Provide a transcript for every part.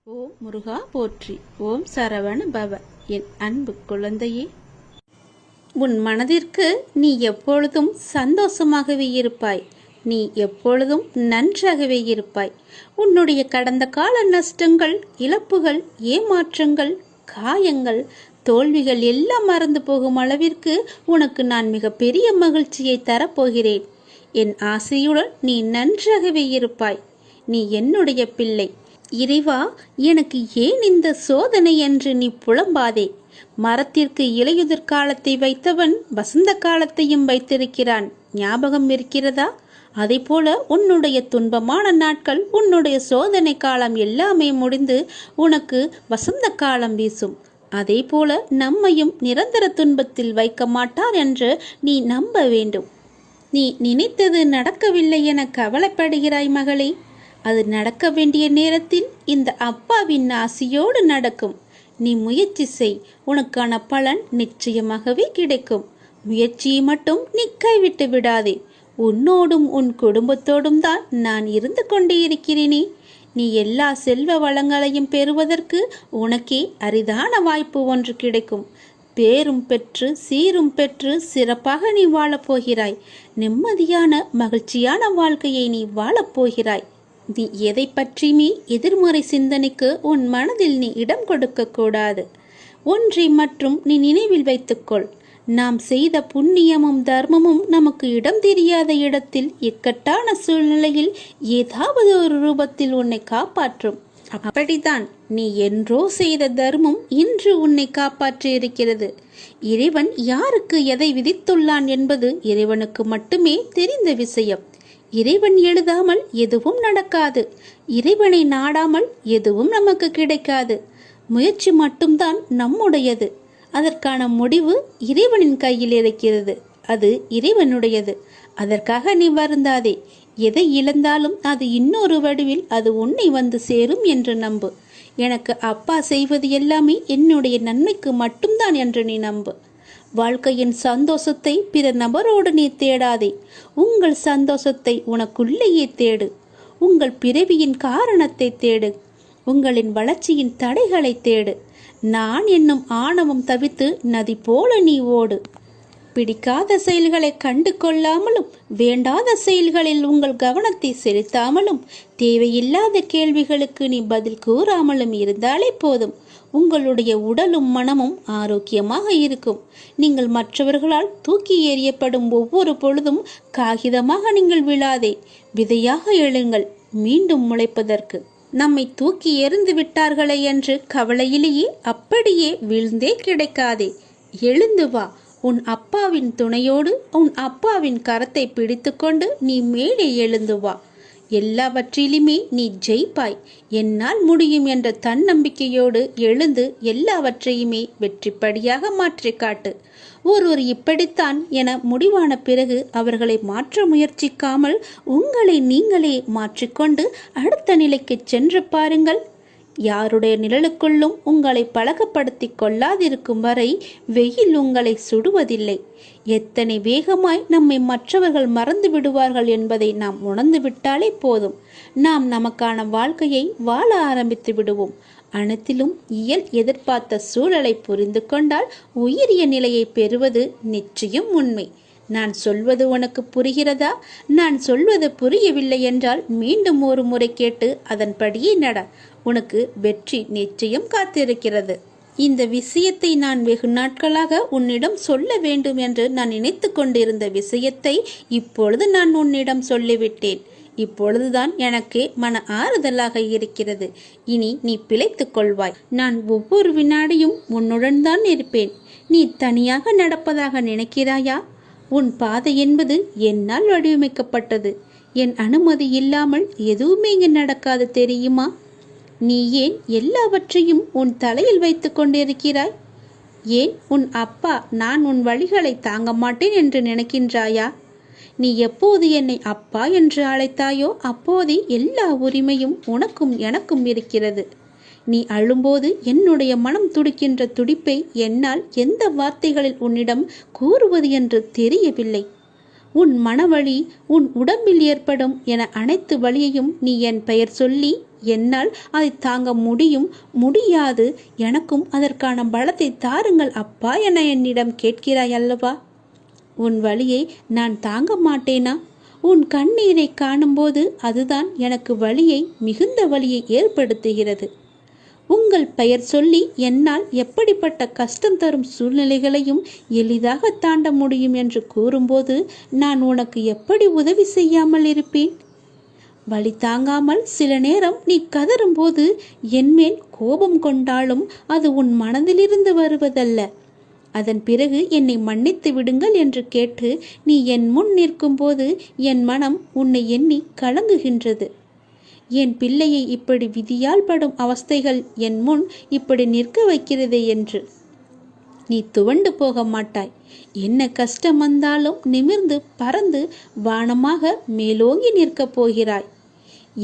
ஓம் முருகா போற்றி. ஓம் சரவண பவ. என் அன்பு குழந்தையே, உன் மனதிற்கு நீ எப்பொழுதும் சந்தோஷமாகவே இருப்பாய். நீ எப்பொழுதும் நன்றாகவே இருப்பாய். உன்னுடைய கடந்த கால நஷ்டங்கள், இழப்புகள், ஏமாற்றங்கள், காயங்கள், தோல்விகள் எல்லாம் மறந்து போகும் அளவிற்கு உனக்கு நான் மிக பெரிய மகிழ்ச்சியை தரப்போகிறேன். என் ஆசையுடன் நீ நன்றாகவே இருப்பாய். நீ என்னுடைய பிள்ளை. இறைவா, எனக்கு ஏன் இந்த சோதனை என்று நீ புலம்பாதே. மரத்திற்கு இலையுதிர் காலத்தை வைத்தவன் வசந்த காலத்தையும் வைத்திருக்கிறான். ஞாபகம் இருக்கிறதா? அதே போல உன்னுடைய துன்பமான நாட்கள், உன்னுடைய சோதனை காலம் எல்லாமே முடிந்து உனக்கு வசந்த காலம் வீசும். அதே போல நம்மையும் நிரந்தர துன்பத்தில் வைக்க மாட்டார் என்று நீ நம்ப வேண்டும். நீ நினைத்தது நடக்கவில்லை என கவலைப்படுகிறாய் மகளே. அது நடக்க வேண்டிய நேரத்தில் இந்த அப்பாவின் ஆசையோடு நடக்கும். நீ முயற்சி செய், உனக்கான பலன் நிச்சயமாகவே கிடைக்கும். முயற்சியை மட்டும் நீ கைவிட்டு விடாதே. உன்னோடும் உன் குடும்பத்தோடும் தான் நான் இருந்து கொண்டே இருக்கிறேனே. நீ எல்லா செல்வ வளங்களையும் பெறுவதற்கு உனக்கே அரிதான வாய்ப்பு ஒன்று கிடைக்கும். பேரும் பெற்று சீரும் பெற்று சிறப்பாக நீ வாழப்போகிறாய். நிம்மதியான மகிழ்ச்சியான வாழ்க்கையை நீ வாழப்போகிறாய். நீ எதை பற்றியுமே எதிர்மறை சிந்தனைக்கு உன் மனதில் நீ இடம் கொடுக்க கூடாது. ஒன்றை மற்றும் நீ நினைவில் வைத்துக்கொள். நாம் செய்த புண்ணியமும் தர்மமும் நமக்கு இடம் தெரியாத இடத்தில், இக்கட்டான சூழ்நிலையில் ஏதாவது ஒரு ரூபத்தில் உன்னை காப்பாற்றும். அப்படித்தான் நீ என்றோ செய்த தர்மம் இன்று உன்னை காப்பாற்றி இருக்கிறது. இறைவன் யாருக்கு எதை விதித்துள்ளான் என்பது இறைவனுக்கு மட்டுமே தெரிந்த விஷயம். இறைவன் எழுதாமல் எதுவும் நடக்காது. இறைவனை நாடாமல் எதுவும் நமக்கு கிடைக்காது. முயற்சி மட்டும்தான் நம்முடையது. அதற்கான முடிவு இறைவனின் கையில் இருக்கிறது. அது இறைவனுடையது. அதற்காக நீ வருந்தாதே. எதை இழந்தாலும் அது இன்னொரு வடிவில் அது உன்னை வந்து சேரும் என்று நம்பு. எனக்கு அப்பா செய்வது எல்லாமே என்னுடைய நன்மைக்கு மட்டும்தான் என்று நீ நம்பு. வாழ்க்கையின் சந்தோஷத்தை பிற நபரோடு நீ தேடாதே. உங்கள் சந்தோஷத்தை உனக்குள்ளேயே தேடு. உங்கள் பிறவியின் காரணத்தை தேடு. உங்களின் வளர்ச்சியின் தடைகளை தேடு. நான் என்னும் ஆணவம் தவித்து நதி போல நீ ஓடு. பிடிக்காத செயல்களை கண்டு கொள்ளாமலும், வேண்டாத செயல்களில் உங்கள் கவனத்தை செலுத்தாமலும், தேவையில்லாத கேள்விகளுக்கு நீ பதில் கூறாமலும் இருந்தாலே போதும். உங்களுடைய உடலும் மனமும் ஆரோக்கியமாக இருக்கும். நீங்கள் மற்றவர்களால் தூக்கி எறியப்படும் ஒவ்வொரு பொழுதும் காகிதமாக நீங்கள் விழாதே. விதையாக எழுங்கள், மீண்டும் முளைப்பதற்கு. நம்மை தூக்கி எறிந்து விட்டார்களே என்று கவலையிலேயே அப்படியே வீழ்ந்தே கிடைக்காதே. எழுந்து வா. உன் அப்பாவின் துணையோடு உன் அப்பாவின் கரத்தை பிடித்துக்கொண்டு நீ மேலே எழுந்து வா. எல்லாவற்றிலுமே நீ ஜெயிப்பாய். என்னால் முடியும் என்ற தன்னம்பிக்கையோடு எழுந்து எல்லாவற்றையுமே வெற்றிப்படியாக மாற்றி காட்டு. ஒருவர் இப்படித்தான் என முடிவான பிறகு அவர்களை மாற்ற முயற்சிக்காமல் உங்களை நீங்களே மாற்றிக்கொண்டு அடுத்த நிலைக்கு சென்று பாருங்கள். யாருடைய நிழலுக்குள்ளும் உங்களை பழக்கப்படுத்தி கொள்ளாதிருக்கும் வரை வெயில் உங்களை சுடுவதில்லை. எத்தனை வேகமாய் நம்மை மற்றவர்கள் மறந்து விடுவார்கள் என்பதை நாம் உணர்ந்து விட்டாலே போதும். நாம் நமக்கான வாழ்க்கையை வாழ ஆரம்பித்து விடுவோம். அனைத்திலும் இயல் எதிர்பார்த்த சூழலை புரிந்து கொண்டால் உயரிய நிலையை பெறுவது நிச்சயம் உண்மை. நான் சொல்வது உனக்கு புரிகிறதா? நான் சொல்வது புரியவில்லை என்றால் மீண்டும் ஒரு முறை கேட்டு அதன்படியே நட. உனக்கு வெற்றி நிச்சயம் காத்திருக்கிறது. இந்த விஷயத்தை நான் வெகு நாட்களாக உன்னிடம் சொல்ல வேண்டும் என்று நான் நினைத்து கொண்டிருந்த விஷயத்தை இப்பொழுது நான் உன்னிடம் சொல்லிவிட்டேன். இப்பொழுதுதான் எனக்கே மன ஆறுதலாக இருக்கிறது. இனி நீ பிழைத்துக் கொள்வாய். நான் ஒவ்வொரு வினாடியும் உன்னுடன் தான் இருப்பேன். நீ தனியாக நடப்பதாக நினைக்கிறாயா? உன் பாதை என்பது என்னால் வடிவமைக்கப்பட்டது. என் அனுமதி இல்லாமல் எதுவுமே இங்கு நடக்காது, தெரியுமா? நீ ஏன் எல்லாவற்றையும் உன் தலையில் வைத்து கொண்டிருக்கிறாய்? ஏன் உன் அப்பா நான் உன் வழிகளை தாங்க மாட்டேன் என்று நினைக்கின்றாயா? நீ எப்போது என்னை அப்பா என்று அழைத்தாயோ அப்போதே எல்லா உரிமையும் உனக்கும் எனக்கும் இருக்கிறது. நீ அழும்போது என்னுடைய மனம் துடிக்கின்ற துடிப்பை என்னால் எந்த வார்த்தைகளில் உன்னிடம் கூறுவது என்று தெரியவில்லை. உன் மனவழி, உன் உடம்பில் ஏற்படும் என அனைத்து வழியையும் நீ என் பெயர் சொல்லி என்னால் அதை தாங்க முடியாது, எனக்கும் அதற்கான பலத்தை தாருங்கள் அப்பா என என்னிடம் கேட்கிறாய் அல்லவா? உன் வலியை நான் தாங்க மாட்டேனா? உன் கண்ணீரை காணும்போது அதுதான் எனக்கு மிகுந்த வலியை ஏற்படுத்துகிறது. உங்கள் பெயர் சொல்லி என்னால் எப்படிப்பட்ட கஷ்டம் தரும் சூழ்நிலைகளையும் எளிதாக தாண்ட முடியும் என்று கூறும்போது நான் உனக்கு எப்படி உதவி செய்யாமல் இருப்பேன்? வலி தாங்காமல் சில நேரம் நீ கதறும்போது என்மேல் கோபம் கொண்டாலும் அது உன் மனதிலிருந்து வருவதல்ல. அதன் பிறகு என்னை மன்னித்து விடுங்கள் என்று கேட்டு நீ என் முன் நிற்கும்போது என் மனம் உன்னை எண்ணி கலங்குகின்றது. என் பிள்ளையை இப்படி விதியால் படும் அவஸ்தைகள் என் முன் இப்படி நிற்க வைக்கிறதே என்று. நீ துவண்டு போக மாட்டாய். என்ன கஷ்டம் வந்தாலும் நிமிர்ந்து பறந்து வானமாக மேலோங்கி நிற்கப் போகிறாய்.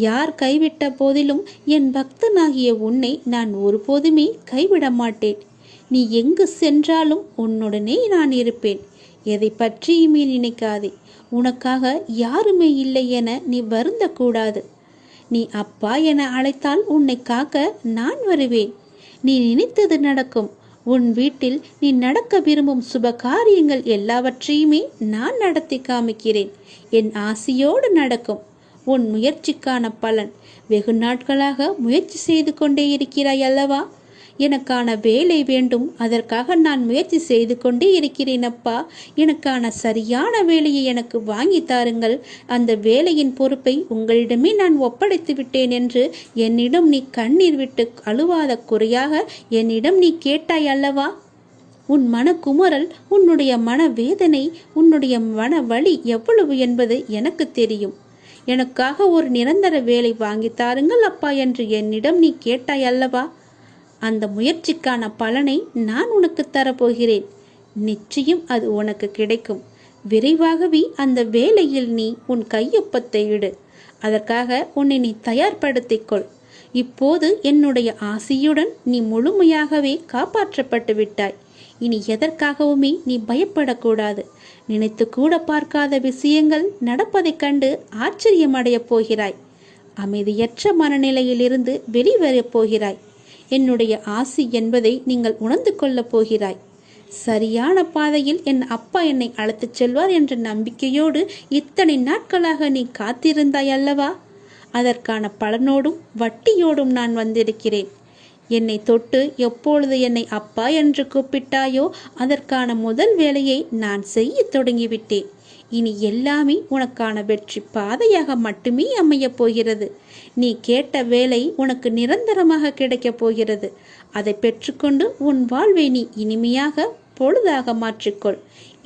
யார் கைவிட்ட போதிலும் என் பக்தனாகிய உன்னை நான் ஒருபோதுமே கைவிட மாட்டேன். நீ எங்கு சென்றாலும் உன்னுடனே நான் இருப்பேன். எதை பற்றியுமே நினைக்காதே. உனக்காக யாருமே இல்லை என நீ வருந்தக்கூடாது. நீ அப்பா என அழைத்தால் உன்னை காக்க நான் வருவேன். நீ நினைத்தது நடக்கும். உன் வீட்டில் நீ நடக்க விரும்பும் சுப காரியங்கள் எல்லாவற்றையுமே நான் நடத்தி காமிக்கிறேன். என் ஆசையோடு நடக்கும். உன் முயற்சிக்கான பலன். வெகு நாட்களாக முயற்சி செய்து கொண்டே இருக்கிறாய் அல்லவா? எனக்கான வேலை வேண்டும், அதற்காக நான் முயற்சி செய்து கொண்டே இருக்கிறேன் அப்பா. எனக்கான சரியான வேலையை எனக்கு வாங்கி தாருங்கள். அந்த வேலையின் பொறுப்பை உங்களிடமே நான் ஒப்படைத்து விட்டேன் என்று என்னிடம் நீ கண்ணீர் விட்டு அழுவாத குறையாக என்னிடம் நீ கேட்டாய் அல்லவா? உன் மனக்குமுறல், உன்னுடைய மனவேதனை, உன்னுடைய மன வலி எவ்வளவு என்பது எனக்கு தெரியும். எனக்காக ஒரு நிரந்தர வேலை வாங்கி தாருங்கள் அப்பா என்று என்னிடம் நீ கேட்டாய் அல்லவா? அந்த முயற்சிக்கான பலனை நான் உனக்கு தரப்போகிறேன். நிச்சயம் அது உனக்கு கிடைக்கும். விரைவாகவே அந்த வேலையில் நீ உன் கையொப்பத்தை இடு. அதற்காக உன்னை நீ தயார்படுத்திக்கொள். இப்போது என்னுடைய ஆசையுடன் நீ முழுமையாகவே காப்பாற்றப்பட்டு விட்டாய். இனி எதற்காகவுமே நீ பயப்படக்கூடாது. நினைத்து கூட பார்க்காத விஷயங்கள் நடப்பதைக் கண்டு ஆச்சரியமடையப் போகிறாய். அமைதியற்ற மனநிலையிலிருந்து வெளிவரப் போகிறாய். என்னுடைய ஆசி என்பதை நீங்கள் உணர்ந்து கொள்ளப் போகிறாய். சரியான பாதையில் என் அப்பா என்னை அழைத்துச் செல்வார் என்ற நம்பிக்கையோடு இத்தனை நாட்களாக நீ காத்திருந்தாய் அல்லவா? அதற்கான பலனோடும் வட்டியோடும் நான் வந்திருக்கிறேன். என்னை தொட்டு எப்பொழுது என்னை அப்பா என்று கூப்பிட்டாயோ அதற்கான முதல் வேலையை நான் செய்ய தொடங்கிவிட்டேன். இனி எல்லாமே உனக்கான வெற்றி பாதையாக மட்டுமே அமையப் போகிறது. நீ கேட்ட வேலை உனக்கு நிரந்தரமாக கிடைக்கப் போகிறது. அதை பெற்றுக்கொண்டு உன் வாழ்வை நீ இனிமையாக பொழுதாக மாற்றிக்கொள்.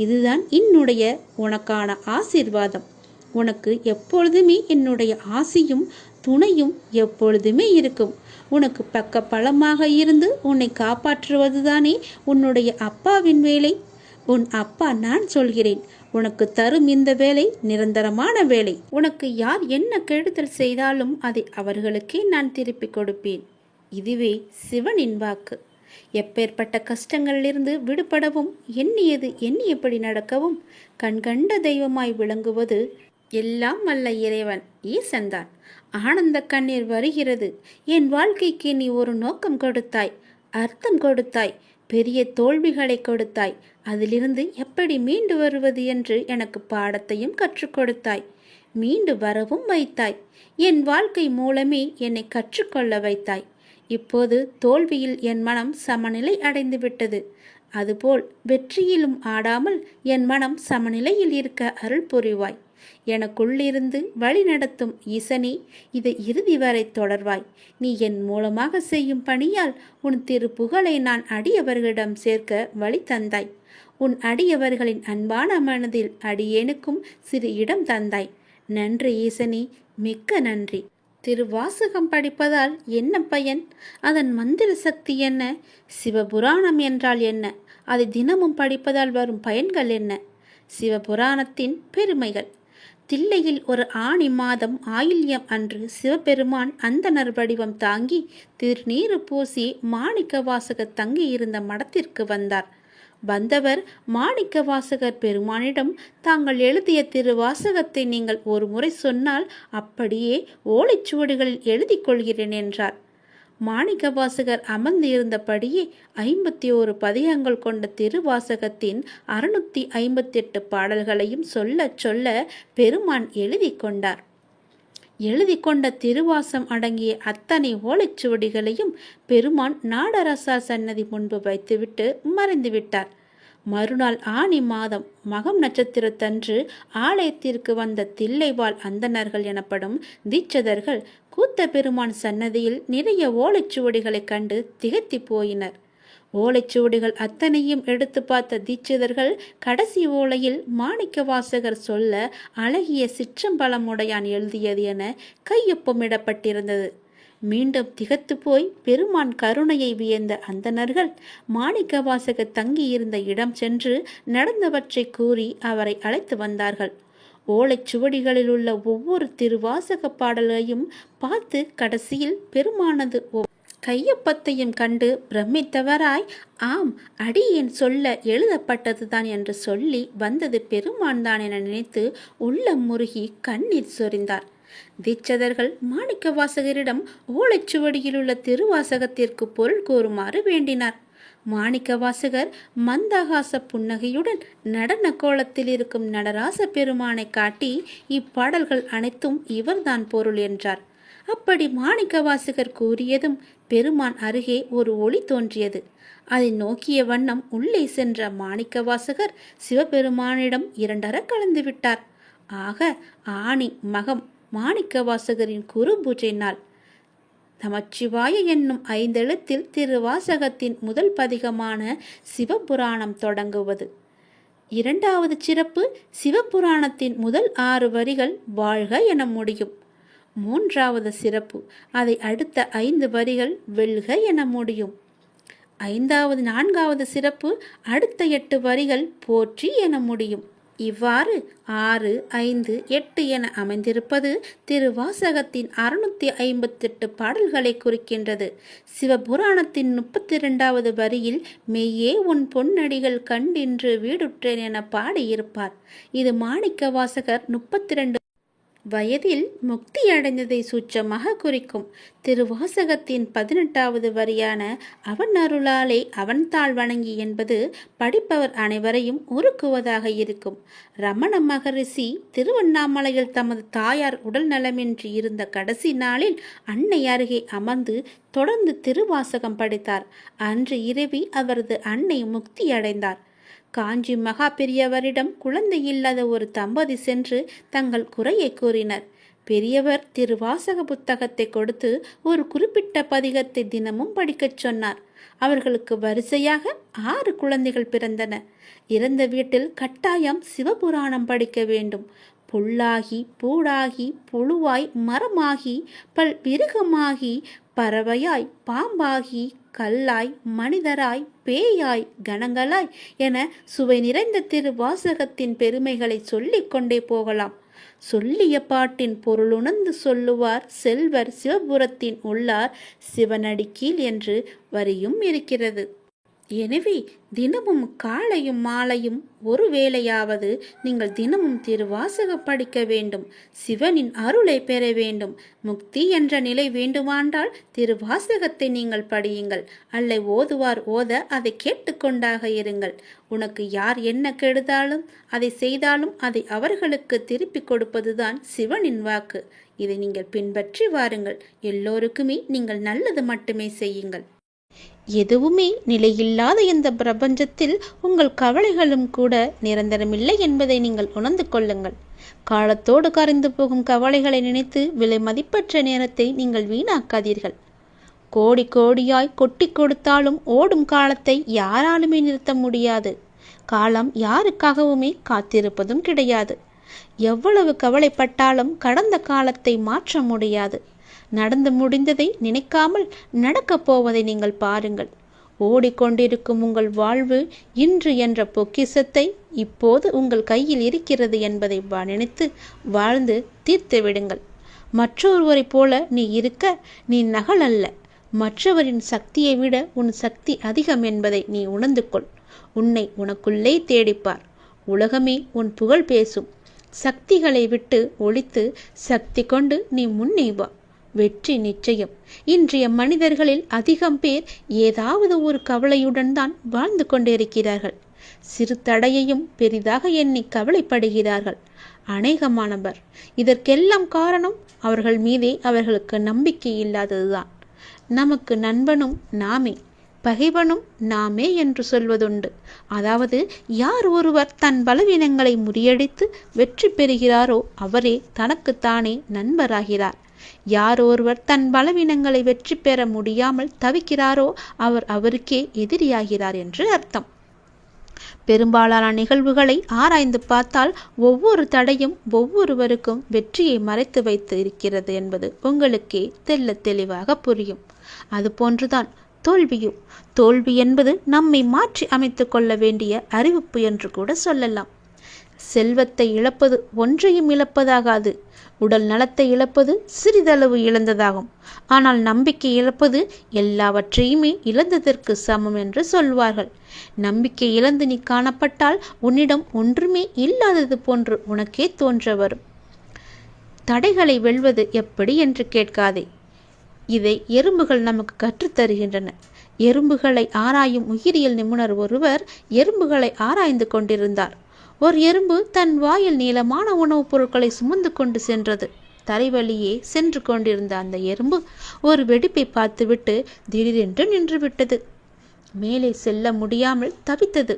இதுதான் என்னுடைய உனக்கான ஆசீர்வாதம். உனக்கு எப்பொழுதுமே என்னுடைய ஆசியும் துணையும் எப்பொழுதுமே இருக்கும். உனக்கு பக்க பலமாக இருந்து உன்னை காப்பாற்றுவதுதானே உன்னுடைய அப்பாவின் வேலை. உன் அப்பா நான் சொல்கிறேன். உனக்கு தரும் இந்த வேலை நிரந்தரமான வேலை. உனக்கு யார் என்ன கெடுதல் செய்தாலும் அதை அவர்களுக்கே நான் திருப்பி கொடுப்பேன். இதுவே சிவனின் வாக்கு. எப்பேற்பட்ட கஷ்டங்களிலிருந்து விடுபடவும் எண்ணியபடி நடக்கவும் கண்கண்ட தெய்வமாய் விளங்குவது எல்லாம் வல்ல இறைவன் ஈசன்தான். ஆனந்த கண்ணீர் வருகிறது. என் வாழ்க்கைக்கு நீ ஒரு நோக்கம் கொடுத்தாய், அர்த்தம் கொடுத்தாய், பெரிய தோல்விகளை கொடுத்தாய். அதிலிருந்து எப்படி மீண்டு வருவது என்று எனக்கு பாடத்தையும் கற்றுக் கொடுத்தாய். மீண்டு வரவும் வைத்தாய். என் வாழ்க்கை மூலமே என்னை கற்றுக்கொள்ள வைத்தாய். இப்போது தோல்வியில் என் மனம் சமநிலை அடைந்து விட்டது. அதுபோல் வெற்றியிலும் ஆடாமல் என் மனம் சமநிலையில் இருக்க அருள் புரிவாய். எனக்குள்ளிருந்து வழி நடத்தும் ஈசனே, இதை இறுதி வரை தொடர்வாய். நீ என் மூலமாக செய்யும் பணியால் உன் திருப்புகழை நான் அடியவர்களிடம் சேர்க்க வழி தந்தாய். உன் அடியவர்களின் அன்பான மனதில் அடியேனுக்கும் சிறு இடம் தந்தாய். நன்றி ஈசனே, மிக்க நன்றி. திருவாசகம் படிப்பதால் என்ன பயன்? அதன் மந்திர சக்தி என்ன? சிவபுராணம் என்றால் என்ன? அதை தினமும் படிப்பதால் வரும் பயன்கள் என்ன? சிவபுராணத்தின் பெருமைகள். தில்லையில் ஒரு ஆணி மாதம் ஆயில்யம் அன்று சிவபெருமான் அந்தணர் வடிவம் தாங்கி திருநீறு பூசி மாணிக்க வாசகர் தங்கியிருந்த மடத்திற்கு வந்தார். வந்தவர் மாணிக்கவாசகர் பெருமானிடம், தாங்கள் எழுதிய திருவாசகத்தை நீங்கள் ஒரு முறை சொன்னால் அப்படியே ஓலைச்சுவடிகளில் எழுதி கொள்கிறேன் என்றார். மாணிக்கவாசகர் அமர்ந்து இருந்தபடியே 51 பதிகங்கள் கொண்ட திருவாசகத்தின் 658 பாடல்களையும் சொல்ல சொல்ல பெருமான் எழுதி கொண்டார். எழுதி கொண்ட திருவாசம் அடங்கிய அத்தனை ஓலைச்சுவடிகளையும் பெருமான் நாடரசார் சன்னதி முன்பு வைத்துவிட்டு மறைந்து விட்டார். மறுநாள் ஆனி மாதம் மகம் நட்சத்திரத்தன்று ஆலயத்திற்கு வந்த தில்லைவாழ் அந்தணர்கள் எனப்படும் தீட்சதர்கள் கூத்த பெருமான் சன்னதியில் நிறைய ஓலைச்சுவடிகளைக் கண்டு திகைத்து போயினர். ஓலைச்சுவடிகள் அத்தனையும் எடுத்து பார்த்த தீட்சிதர்கள் கடைசி ஓலையில் மாணிக்கவாசகர் சொல்ல அழகிய சிற்றம்பலமுடையான் எழுதியது என கையொப்பமிடப்பட்டிருந்தது. மீண்டும் திகத்து போய் பெருமான் கருணையை வியந்த அந்தணர்கள் மாணிக்கவாசகர் தங்கியிருந்த இடம் சென்று நடந்தவற்றை கூறி அவரை அழைத்து வந்தார்கள். ஓலைச்சுவடிகளில் உள்ள ஒவ்வொரு திருவாசக பாடலையும் பார்த்து கடைசியில் பெருமானது கையொப்பத்தையும் கண்டு பிரமித்தவராய், ஆம், அடியேன் சொல்ல எழுதப்பட்டதுதான் என்று சொல்லி வந்தது பெருமான் தான் என நினைத்து உள்ளம் முருகி கண்ணீர் சொரிந்தார். தீட்சதர்கள் மாணிக்கவாசகரிடம் ஓலைச்சுவடியில் உள்ள திருவாசகத்திற்கு பொருள் கூறுமாறு வேண்டினார். மாணிக்கவாசகர் மந்தகாச புன்னகையுடன் நடன கோலத்தில் இருக்கும் நடராச பெருமானை காட்டி, இப்பாடல்கள் அனைத்தும் இவர்தான் பொருள் என்றார். அப்படி மாணிக்கவாசகர் கூறியதும் பெருமான் அருகே ஒரு ஒளி தோன்றியது. அதை நோக்கிய வண்ணம் உள்ளே சென்ற மாணிக்கவாசகர் சிவபெருமானிடம் இரண்டர கலந்து விட்டார். ஆக ஆனி மகம் மாணிக்கவாசகரின் குரு பூஜை நாள். நமச்சிவாய என்னும் 5 எழுத்தில் திருவாசகத்தின் முதல் பதிகமான சிவபுராணம் தொடங்குவது. இரண்டாவது சிறப்பு, சிவபுராணத்தின் முதல் 6 வரிகள் வாழ்க என முடியும். மூன்றாவது சிறப்பு, அதை அடுத்த 5 வரிகள் வெல்க என முடியும். 4வது சிறப்பு, அடுத்த 8 வரிகள் போற்றி என முடியும். இவ்வாறு 6, 5, 8 என அமைந்திருப்பது திருவாசகத்தின் 658 பாடல்களை குறிக்கின்றது. சிவபுராணத்தின் 32வது வரியில் மெய்யே உன் பொன்னடிகள் கண்டின்று வீடுற்றேன் என பாடியிருப்பார். இது மாணிக்கவாசகர் 32 வயதில் முக்தி அடைந்ததை சூட்சமாக குறிக்கும். திருவாசகத்தின் 18வது வரியான அவன் அருளாலே அவன் தாழ் வணங்கி என்பது படிப்பவர் அனைவரையும் உருக்குவதாக இருக்கும். ரமண மகரிஷி திருவண்ணாமலையில் தமது தாயார் உடல் நலமின்றி இருந்த கடைசி நாளில் அன்னை அருகே அமர்ந்து தொடர்ந்து திருவாசகம் படித்தார். அன்று இரவி அவரது அன்னை முக்தி அடைந்தார். காஞ்சி மகா பெரியவரிடம் குழந்தை இல்லாத ஒரு தம்பதி சென்று தங்கள் குறையை கூறினர். பெரியவர் திருவாசக புத்தகத்தை கொடுத்து ஒரு குறிப்பிட்ட பதிகத்தை தினமும் படிக்கச் சொன்னார். அவர்களுக்கு வரிசையாக 6 குழந்தைகள் பிறந்தன. இறந்த வீட்டில் கட்டாயம் சிவபுராணம் படிக்க வேண்டும். புல்லாகி பூடாகி புழுவாய் மரமாகி பல் விருகமாகி பறவையாய் பாம்பாகி கல்லாய் மனிதராய் பேயாய் கணங்களாய் என சுவை நிறைந்த திருவாசகத்தின் பெருமைகளை சொல்லிக் கொண்டே போகலாம். சொல்லிய பாட்டின் பொருளுணர்ந்து சொல்லுவார் செல்வர் சிவபுரத்தின் உள்ளார் சிவனடி கீழ் என்று வரியும் இருக்கிறது. எனவே தினமும் காலையும் மாலையும் ஒரு வேளையாவது நீங்கள் தினமும் திருவாசக படிக்க வேண்டும். சிவனின் அருளை பெற வேண்டும். முக்தி என்ற நிலை வேண்டுமானால் திருவாசகத்தை நீங்கள் படியுங்கள். அல்ல ஓதுவார் ஓத அதை கேட்டுக்கொண்டாக இருங்கள். உனக்கு யார் என்ன கெடுதாலும் அதை செய்தாலும் அதை அவர்களுக்கு திருப்பி கொடுப்பதுதான் சிவனின் வாக்கு. இதை நீங்கள் பின்பற்றி வாருங்கள். எல்லோருக்குமே நீங்கள் நல்லது மட்டுமே செய்யுங்கள். எதுவுமே நிலையில்லாத இந்த பிரபஞ்சத்தில் உங்கள் கவலைகளும் கூட நிரந்தரமில்லை என்பதை நீங்கள் உணர்ந்து கொள்ளுங்கள். காலத்தோடு கரைந்து போகும் கவலைகளை நினைத்து விலை மதிப்பற்ற நேரத்தை நீங்கள் வீணாக்காதீர்கள். கோடி கோடியாய் கொட்டி கொடுத்தாலும் ஓடும் காலத்தை யாராலுமே நிறுத்த முடியாது. காலம் யாருக்காகவுமே காத்திருப்பதும் கிடையாது. எவ்வளவு கவலைப்பட்டாலும் கடந்த காலத்தை மாற்ற முடியாது. நடந்து முடிந்ததை நினைக்காமல் நடக்கப் போவதை நீங்கள் பாருங்கள். ஓடிக்கொண்டிருக்கும் உங்கள் வாழ்வு இன்று என்ற பொக்கிஷத்தை இப்போது உங்கள் கையில் இருக்கிறது என்பதை நினைத்து வாழ்ந்து தீர்த்து விடுங்கள். மற்றொருவரை போல நீ இருக்க நீ நகல் அல்ல. மற்றவரின் சக்தியை விட உன் சக்தி அதிகம் என்பதை நீ உணர்ந்து கொள். உன்னை உனக்குள்ளே தேடிப்பார். உலகமே உன் புகழ் பேசும். சக்திகளை விட்டு ஒழித்து சக்தி கொண்டு நீ முன்னே வா. வெற்றி நிச்சயம். இன்றைய மனிதர்களில் அதிகம் பேர் ஏதாவது ஒரு கவலையுடன் தான் வாழ்ந்து கொண்டிருக்கிறார்கள். சிறு தடையையும் பெரிதாக எண்ணி கவலைப்படுகிறார்கள் அநேகமானவர். இதற்கெல்லாம் காரணம் அவர்கள் மீதே அவர்களுக்கு நம்பிக்கை இல்லாததுதான். நமக்கு நண்பனும் நாமே, பகைவனும் நாமே என்று சொல்வதுண்டு. அதாவது யார் ஒருவர் தன் பலவீனங்களை முறியடித்து வெற்றி பெறுகிறாரோ அவரே தனக்குத்தானே நண்பராகிறார். யார் ஒருவர் தன் பலவீனங்களை வெற்றி பெற முடியாமல் தவிக்கிறாரோ அவர் அவருக்கே எதிரியாகிறார் என்று அர்த்தம். பெரும்பாலான நிகழ்வுகளை ஆராய்ந்து பார்த்தால் ஒவ்வொரு தடையும் ஒவ்வொருவருக்கும் வெற்றியை மறைத்து வைத்து இருக்கிறது என்பது உங்களுக்கே தெள்ள தெளிவாக புரியும். அதுபோன்றுதான் தோல்வியும். தோல்வி என்பது நம்மை மாற்றி அமைத்து கொள்ள வேண்டிய அறிவிப்பு என்று கூட சொல்லலாம். செல்வத்தை இழப்பது ஒன்றையும் இழப்பதாகாது. உடல் நலத்தை இழப்பது சிறிதளவு இழந்ததாகும். ஆனால் நம்பிக்கை இழப்பது எல்லாவற்றையுமே இழந்ததற்கு சமம் என்று சொல்வார்கள். நம்பிக்கை இழந்து நீ காணப்பட்டால் உன்னிடம் ஒன்றுமே இல்லாதது போன்று உனக்கே தோன்ற வரும். தடைகளை வெல்வது எப்படி என்று கேட்காதே. இதை எறும்புகள் நமக்கு கற்றுத்தருகின்றன. எறும்புகளை ஆராயும் உயிரியல் நிபுணர் ஒருவர் எறும்புகளை ஆராய்ந்து கொண்டிருந்தார். ஒரு எறும்பு தன் வாயில் நீளமான உணவுப் பொருட்களை சுமந்து கொண்டு சென்றது. தரைவழியே சென்று கொண்டிருந்த அந்த எறும்பு ஒரு வெடிப்பை பார்த்துவிட்டு திடீரென்று நின்று விட்டது. மேலே செல்ல முடியாமல் தவித்தது.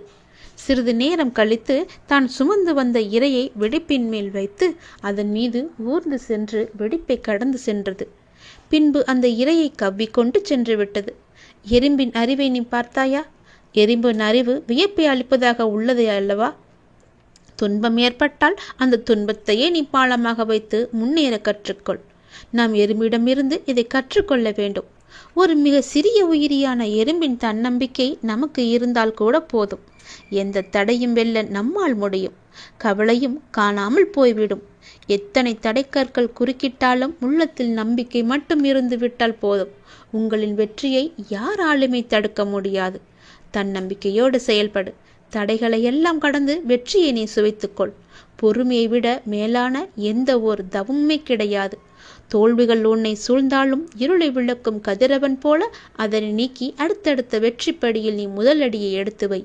சிறிது நேரம் கழித்து தான் சுமந்து வந்த இரையை வெடிப்பின் மேல் வைத்து அதன் மீது ஊர்ந்து சென்று வெடிப்பை கடந்து சென்றது. பின்பு அந்த இரையை கவ்விக்கொண்டு சென்று விட்டது. எறும்பின் அறிவை நீ பார்த்தாயா? எறும்பின் அறிவு வியப்பை அளிப்பதாக உள்ளது அல்லவா? துன்பம் ஏற்பட்டால் அந்த துன்பத்தையே நீ பாலமாக வைத்து முன்னேற கற்றுக்கொள். நாம் எறும்பிடமிருந்து இதை கற்றுக்கொள்ள வேண்டும். ஒரு மிக சிறிய உயிரியான எறும்பின் தன்னம்பிக்கை நமக்கு இருந்தால் கூட போதும். எந்த தடையும் வெல்ல நம்மால் முடியும். கவலையும் காணாமல் போய்விடும். எத்தனை தடைக்கற்கள் குறுக்கிட்டாலும் உள்ளத்தில் நம்பிக்கை மட்டும் இருந்து விட்டால் போதும். உங்களின் வெற்றியை யாராலுமே தடுக்க முடியாது. தன்னம்பிக்கையோடு செயல்படு. தடைகளை எல்லாம் கடந்து வெற்றியை நீ சுவைத்துக்கொள். பொறுமையை விட மேலான எந்த ஒரு தவமுமே கிடையாது. தோல்விகள் உன்னை சூழ்ந்தாலும் இருளை விளக்கும் கதிரவன் போல அதனை நீக்கி அடுத்தடுத்த வெற்றி படியில் நீ முதலடியை எடுத்து வை.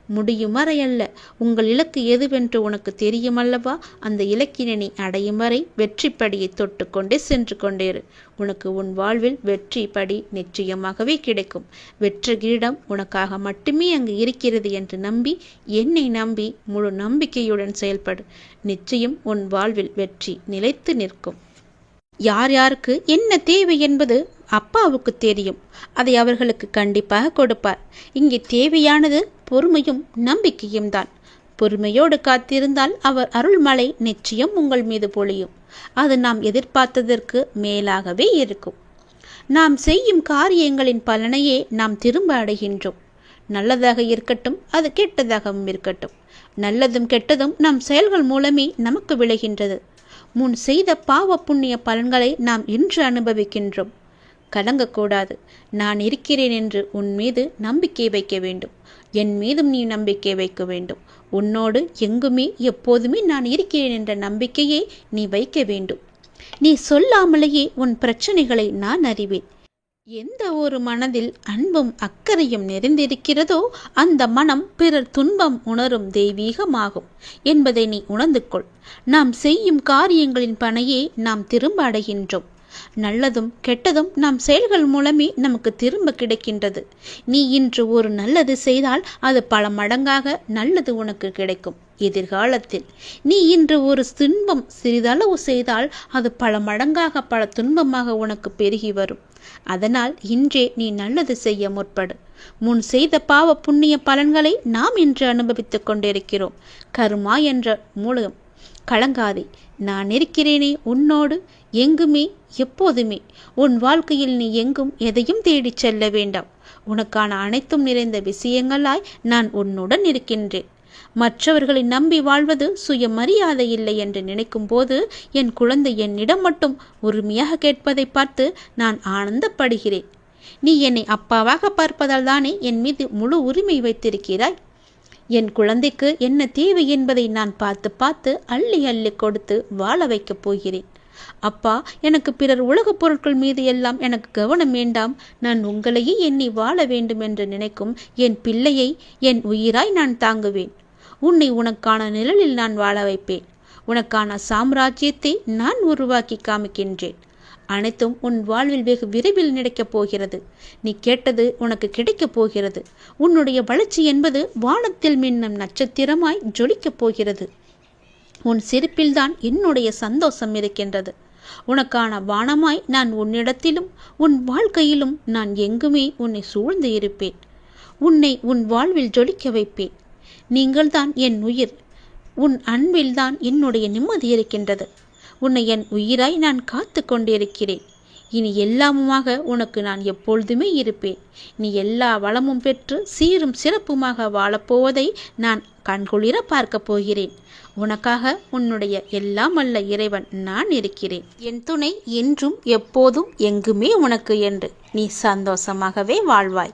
முடியும் வரை அல்ல, உங்கள் இலக்கு எதுவென்று உனக்கு தெரியும் அல்லவா? அந்த இலக்கினை நீ அடையும் வரை வெற்றி படியை தொட்டு கொண்டே சென்று கொண்டேரு. உனக்கு உன் வாழ்வில் வெற்றி படி நிச்சயமாகவே கிடைக்கும். வெற்றி கிரீடம் உனக்காக மட்டுமே அங்கு இருக்கிறது என்று நம்பி, என்னை நம்பி முழு நம்பிக்கையுடன் செயல்படு. நிச்சயம் உன் வாழ்வில் வெற்றி நிலைத்து நிற்கும். யார் யாருக்கு என்ன தேவை என்பது அப்பாவுக்கு தெரியும். அதை அவர்களுக்கு கண்டிப்பாக கொடுப்பார். இங்கே தேவையானது பொறுமையும் நம்பிக்கையும் தான். பொறுமையோடு காத்திருந்தால் அவர் அருள்மழை நிச்சயம் உங்கள் மீது பொழியும். அது நாம் எதிர்பார்த்ததற்கு மேலாகவே இருக்கும். நாம் செய்யும் காரியங்களின் பலனையே நாம் திரும்ப அடைகின்றோம். நல்லதாக இருக்கட்டும், அது கெட்டதாகவும் இருக்கட்டும். நல்லதும் கெட்டதும் நம் செயல்கள் மூலமே நமக்கு விளைகின்றது. முன் செய்த பாவ புண்ணிய பலன்களை நாம் இன்று அனுபவிக்கின்றோம். கலங்கக்கூடாது. நான் இருக்கிறேன் என்று உன் மீது நம்பிக்கை வைக்க வேண்டும். என் மீதும் நீ நம்பிக்கை வைக்க வேண்டும். உன்னோடு எங்குமே எப்போதுமே நான் இருக்கிறேன் என்ற நம்பிக்கையை நீ வைக்க வேண்டும். நீ சொல்லாமலேயே உன் பிரச்சனைகளை நான் அறிவேன். எந்த ஒரு மனதில் அன்பும் அக்கறையும் நிறைந்திருக்கிறதோ அந்த மனம் பிறர் துன்பம் உணரும் தெய்வீகமாகும் என்பதை நீ உணர்ந்து கொள். நாம் செய்யும் காரியங்களின் பணையே நாம் திரும்ப அடைகின்றோம். நல்லதும் கெட்டதும் நம் செயல்கள் மூலமே நமக்கு திரும்ப கிடைக்கின்றது. நீ இன்று ஒரு நல்லது செய்தால் அது பல மடங்காக நல்லது உனக்கு கிடைக்கும் எதிர்காலத்தில். நீ இன்று ஒரு துன்பம் சிறிதளவு செய்தால் அது பல மடங்காக பல துன்பமாக உனக்கு பெருகி வரும். அதனால் இன்றே நீ நல்லது செய்ய முற்படு. முன் செய்த பாவ புண்ணிய பலன்களை நாம் இன்று அனுபவித்துக் கொண்டிருக்கிறோம். கர்மா என்ற மூலம் கலங்காதே. நான் இருக்கிறேனே உன்னோடு எங்குமே எப்போதுமே. உன் வாழ்க்கையில் நீ எங்கும் எதையும் தேடிச் செல்ல வேண்டாம். உனக்கான அனைத்தும் நிறைந்த விஷயங்களாய் நான் உன்னுடன் இருக்கின்றேன். மற்றவர்களை நம்பி வாழ்வது சுயமரியாதை இல்லை என்று நினைக்கும் போது என் குழந்தை என்னிடம் மட்டும் உரிமையாக கேட்பதை பார்த்து நான் ஆனந்தப்படுகிறேன். நீ என்னை அப்பாவாக பார்ப்பதால் தானே என் மீது முழு உரிமை வைத்திருக்கிறாய். என் குழந்தைக்கு என்ன தேவை என்பதை நான் பார்த்து பார்த்து அள்ளி அள்ளி கொடுத்து வாழ வைக்கப் போகிறேன். அப்பா, எனக்கு பிறர் உலகப் பொருட்கள் மீது எல்லாம் எனக்கு கவனம் வேண்டாம். நான் உங்களையே எண்ணி வாழ வேண்டும் என்று நினைக்கும் என் பிள்ளையை என் உயிராய் நான் தாங்குவேன். உன்னை உனக்கான நிழலில் நான் வாழ வைப்பேன். உனக்கான சாம்ராஜ்யத்தை நான் உருவாக்கி காமிக்கின்றேன். அனைத்தும் உன் வாழ்வில் வெகு விரைவில் கிடைக்கப் போகிறது. நீ கேட்டது உனக்கு கிடைக்கப் போகிறது. உன்னுடைய வளர்ச்சி என்பது வானத்தில் மின்னும் நட்சத்திரமாய் ஜொலிக்கப் போகிறது. உன் சிரிப்பில்தான் என்னுடைய சந்தோஷம் இருக்கின்றது. உனக்கான வானமாய் நான் உன்னிடத்திலும் உன் வாழ்க்கையிலும் நான் எங்குமே உன்னை சூழ்ந்து இருப்பேன். உன்னை உன் வாழ்வில் ஜொலிக்க வைப்பேன். நீங்கள்தான் என் உயிர். உன் அன்பில்தான் என்னுடைய நிம்மதி இருக்கின்றது. உன்னை என் உயிராய் நான் காத்து கொண்டிருக்கிறேன். இனி எல்லாமுமாக உனக்கு நான் எப்பொழுதுமே இருப்பேன். நீ எல்லா வளமும் பெற்று சீரும் சிறப்புமாக வாழப்போவதை நான் கண்குளிர பார்க்கப் போகிறேன். உனக்காக உன்னுடைய எல்லாம் வல்ல இறைவன் நான் இருக்கிறேன். என் துணை என்றும் எப்போதும் எங்குமே உனக்கு என்று நீ சந்தோஷமாகவே வாழ்வாய்.